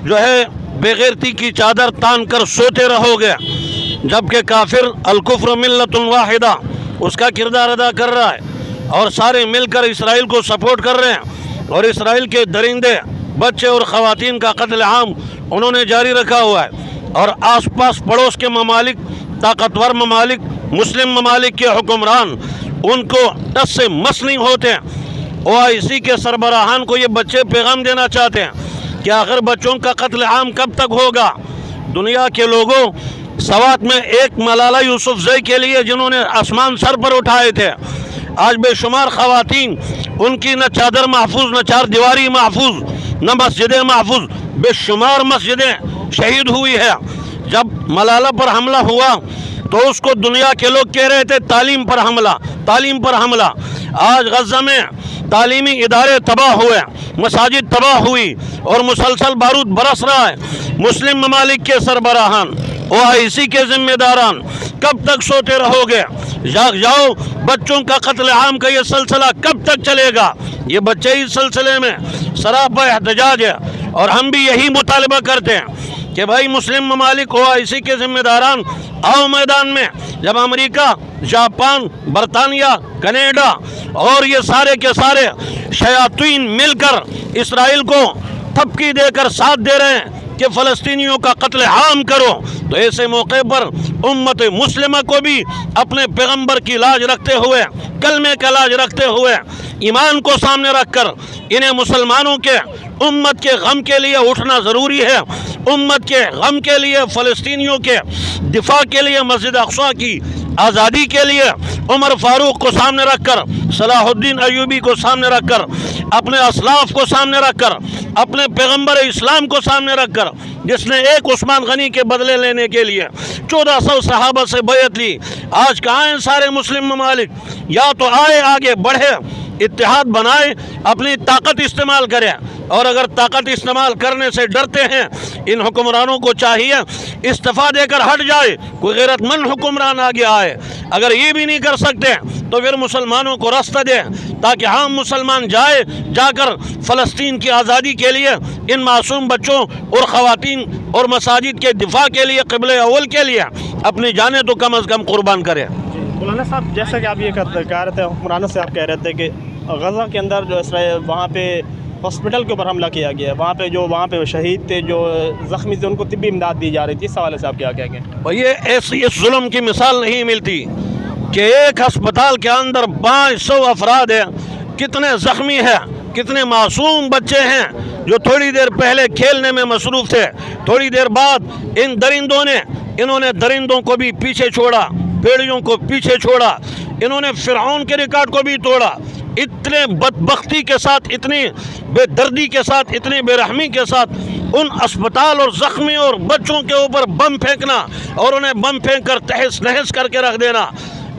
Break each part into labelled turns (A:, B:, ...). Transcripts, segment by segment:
A: جو ہے بےغیرتی کی چادر تان کر سوتے رہو گے، جبکہ کافر الکفر ملت واحدہ اس کا کردار ادا کر رہا ہے، اور سارے مل کر اسرائیل کو سپورٹ کر رہے ہیں، اور اسرائیل کے درندے بچے اور خواتین کا قتل عام انہوں نے جاری رکھا ہوا ہے، اور آس پاس پڑوس کے ممالک، طاقتور ممالک، مسلم ممالک کے حکمران ان کو ٹس سے مس نہیں ہوتے ہیں۔ OIC کے سربراہان کو یہ بچے پیغام دینا چاہتے ہیں کہ آخر بچوں کا قتل عام کب تک ہوگا؟ دنیا کے لوگوں، سوات میں ایک ملالہ یوسفزئی کے لیے جنہوں نے آسمان سر پر اٹھائے تھے، آج بے شمار خواتین، ان کی نہ چادر محفوظ، نہ چار دیواری محفوظ، نہ مسجدیں محفوظ، بے شمار مسجدیں شہید ہوئی ہے۔ جب ملالہ پر حملہ ہوا تو اس کو دنیا کے لوگ کہہ رہے تھے تعلیم پر حملہ، تعلیم پر حملہ۔ آج غزہ میں تعلیمی ادارے تباہ ہوئے، مساجد تباہ ہوئی، اور مسلسل بارود برس رہا ہے۔ مسلم ممالک کے سربراہان، OIC کے ذمہ داران، کب تک سوتے رہو گے؟ جاگ جاؤ، بچوں کا قتل عام کا یہ سلسلہ کب تک چلے گا؟ یہ بچے اس سلسلے میں سراپا احتجاج ہے، اور ہم بھی یہی مطالبہ کرتے ہیں کہ بھائی مسلم ممالک، OIC کے ذمہ داران، آؤ میدان میں۔ جب امریکہ، جاپان، برطانیہ، کینیڈا اور یہ سارے کے سارے شیاطین مل کر اسرائیل کو تھپکی دے کر ساتھ دے رہے ہیں کہ فلسطینیوں کا قتل عام کرو، تو ایسے موقع پر امت مسلمہ کو بھی اپنے پیغمبر کی لاج رکھتے ہوئے، کلمے کا لاج رکھتے ہوئے، ایمان کو سامنے رکھ کر انہیں مسلمانوں کے، امت کے غم کے لیے اٹھنا ضروری ہے۔ امت کے غم کے لیے، فلسطینیوں کے دفاع کے لیے، مسجد اقصی کی آزادی کے لیے عمر فاروق کو سامنے رکھ کر، صلاح الدین ایوبی کو سامنے رکھ کر، اپنے اسلاف کو سامنے رکھ کر، اپنے پیغمبر اسلام کو سامنے رکھ کر، جس نے ایک عثمان غنی کے بدلے لینے کے لیے 1400 صحابہ سے بیعت لی، آج کہاں ہیں سارے مسلم ممالک؟ یا تو آئے، آگے بڑھے، اتحاد بنائے، اپنی طاقت استعمال کرے، اور اگر طاقت استعمال کرنے سے ڈرتے ہیں، ان حکمرانوں کو چاہیے استعفیٰ دے کر ہٹ جائے، کوئی غیرت مند حکمران آگے آئے۔ اگر یہ بھی نہیں کر سکتے تو پھر مسلمانوں کو راستہ دیں، تاکہ ہم مسلمان جا کر فلسطین کی آزادی کے لیے، ان معصوم بچوں اور خواتین اور مساجد کے دفاع کے لیے، قبلہ اول کے لیے اپنی جانیں تو کم از کم قربان کریں۔
B: مولانا صاحب، جیسا کہ آپ یہ کہہ رہے تھے، حکمرانوں سے آپ کہہ رہے تھے کہ غزہ کے اندر جو اسرائیل، وہاں پہ ہاسپٹل کے اوپر حملہ کیا گیا ہے، وہاں پہ شہید تھے، جو زخمی تھے، ان کو طبی امداد دی جا رہی تھی، اس حوالے سے آپ کیا کہیں گے؟
A: یہ ایسی اس ظلم کی مثال نہیں ملتی کہ ایک ہسپتال کے اندر 500 افراد ہیں، کتنے زخمی ہیں، کتنے معصوم بچے ہیں جو تھوڑی دیر پہلے کھیلنے میں مصروف تھے، تھوڑی دیر بعد انہوں نے درندوں کو بھی پیچھے چھوڑا، پیڑیوں کو پیچھے چھوڑا، انہوں نے فرعون کے ریکارڈ کو بھی توڑا۔ اتنے بدبختی کے ساتھ، اتنی بے دردی کے ساتھ، اتنی بے رحمی کے ساتھ ان اسپتال اور زخمی اور بچوں کے اوپر بم پھینکنا، اور انہیں بم پھینک کر تہس نہس کر کے رکھ دینا،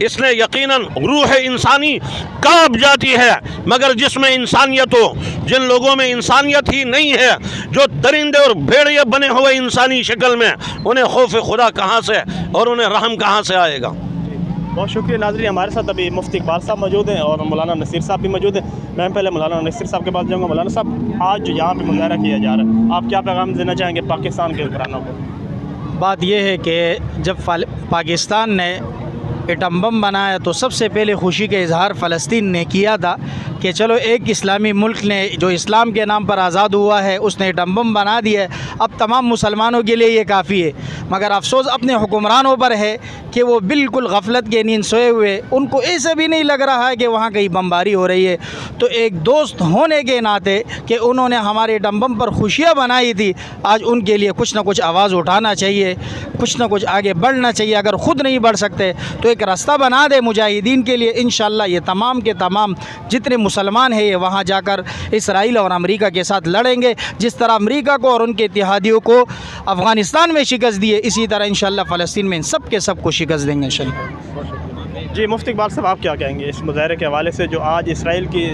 A: اس نے یقیناً روح انسانی کانپ جاتی ہے۔ مگر جس میں انسانیت ہو، جن لوگوں میں انسانیت ہی نہیں ہے، جو درندے اور بھیڑیے بنے ہوئے انسانی شکل میں، انہیں خوف خدا کہاں سے اور انہیں رحم کہاں سے آئے گا؟
B: بہت شکریہ ناظرین، ہمارے ساتھ ابھی مفتی اقبال صاحب موجود ہیں اور مولانا نصیر صاحب بھی موجود ہیں۔ میں پہلے مولانا نصیر صاحب کے پاس جاؤں گا۔ مولانا صاحب، آج جو یہاں پہ مظاہرہ کیا جا رہا ہے، آپ کیا پیغام دینا چاہیں گے پاکستان کے حکمرانوں کو؟
C: بات یہ ہے کہ جب پاکستان نے ایٹم بم بنایا تو سب سے پہلے خوشی کا اظہار فلسطین نے کیا تھا کہ چلو ایک اسلامی ملک نے جو اسلام کے نام پر آزاد ہوا ہے، اس نے ایٹم بم بنا دیا ہے، اب تمام مسلمانوں کے لیے یہ کافی ہے۔ مگر افسوس اپنے حکمرانوں پر ہے کہ وہ بالکل غفلت کے نیند سوئے ہوئے، ان کو ایسا بھی نہیں لگ رہا ہے کہ وہاں کہیں بمباری ہو رہی ہے۔ تو ایک دوست ہونے کے ناطے کہ انہوں نے ہمارے ایٹم بم پر خوشیاں بنائی تھی، آج ان کے لیے کچھ نہ کچھ آواز اٹھانا چاہیے، کچھ نہ کچھ آگے بڑھنا چاہیے۔ اگر خود نہیں بڑھ سکتے تو ایک راستہ بنا دے مجاہدین کے لیے، انشاءاللہ یہ تمام کے تمام جتنے مسلمان ہیں یہ وہاں جا کر اسرائیل اور امریکہ کے ساتھ لڑیں گے۔ جس طرح امریکہ کو اور ان کے اتحادیوں کو افغانستان میں شکست دی ہے، اسی طرح انشاءاللہ فلسطین میں ان سب کے سب کو شکست دیں گے انشاءاللہ۔
B: جی مفتی اقبال صاحب، آپ کیا کہیں گے اس مظاہرے کے حوالے سے جو آج اسرائیل کی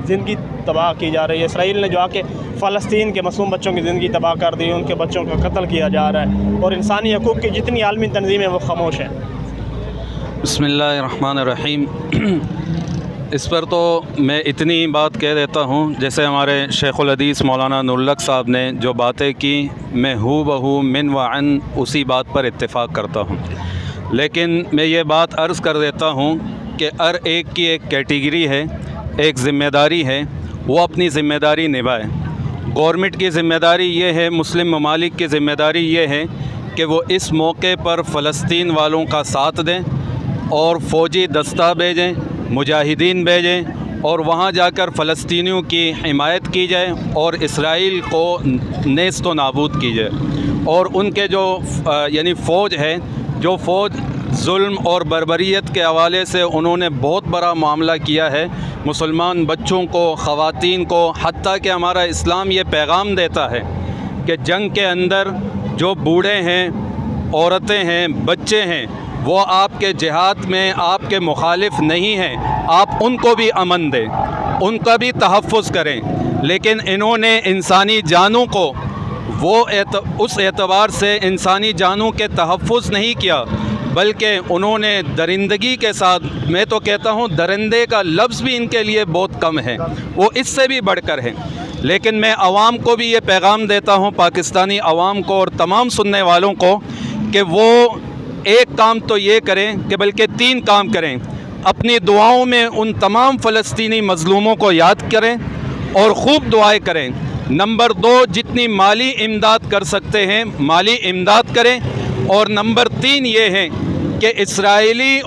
B: زندگی تباہ کی جا رہی ہے؟ اسرائیل نے جو آ کے فلسطین کے معصوم بچوں کی زندگی تباہ کر دی، ان کے بچوں کا قتل کیا جا رہا ہے، اور انسانی حقوق کی جتنی عالمی تنظیمیں وہ خاموش ہیں۔
D: بسم اللہ الرحمن الرحیم۔ اس پر تو میں اتنی بات کہہ دیتا ہوں، جیسے ہمارے شیخ الحدیث مولانا نور الحق صاحب نے جو باتیں کی، میں ہو بہو من و عن اسی بات پر اتفاق کرتا ہوں. لیکن میں یہ بات عرض کر دیتا ہوں کہ ہر ایک کی ایک کیٹیگری ہے، ایک ذمہ داری ہے، وہ اپنی ذمہ داری نبھائے. گورنمنٹ کی ذمہ داری یہ ہے، مسلم ممالک کی ذمہ داری یہ ہے کہ وہ اس موقع پر فلسطین والوں کا ساتھ دیں اور فوجی دستہ بھیجیں، مجاہدین بھیجیں، اور وہاں جا کر فلسطینیوں کی حمایت کی جائے اور اسرائیل کو نیست و نابود کی جائے. اور ان کے جو یعنی فوج ہے، جو فوج ظلم اور بربریت کے حوالے سے انہوں نے بہت بڑا معاملہ کیا ہے مسلمان بچوں کو، خواتین کو، حتیٰ کہ ہمارا اسلام یہ پیغام دیتا ہے کہ جنگ کے اندر جو بوڑھے ہیں، عورتیں ہیں، بچے ہیں، وہ آپ کے جہاد میں آپ کے مخالف نہیں ہیں، آپ ان کو بھی امن دیں، ان کا بھی تحفظ کریں. لیکن انہوں نے انسانی جانوں کو اس اعتبار سے انسانی جانوں کے تحفظ نہیں کیا، بلکہ انہوں نے درندگی کے ساتھ، میں تو کہتا ہوں درندے کا لفظ بھی ان کے لیے بہت کم ہے، وہ اس سے بھی بڑھ کر ہے. لیکن میں عوام کو بھی یہ پیغام دیتا ہوں، پاکستانی عوام کو اور تمام سننے والوں کو، کہ وہ ایک کام تو یہ کریں کہ بلکہ 3 کام کریں. اپنی دعاؤں میں ان تمام فلسطینی مظلوموں کو یاد کریں اور خوب دعائیں کریں. نمبر 2، جتنی مالی امداد کر سکتے ہیں مالی امداد کریں. اور نمبر 3 یہ ہے کہ اسرائیلی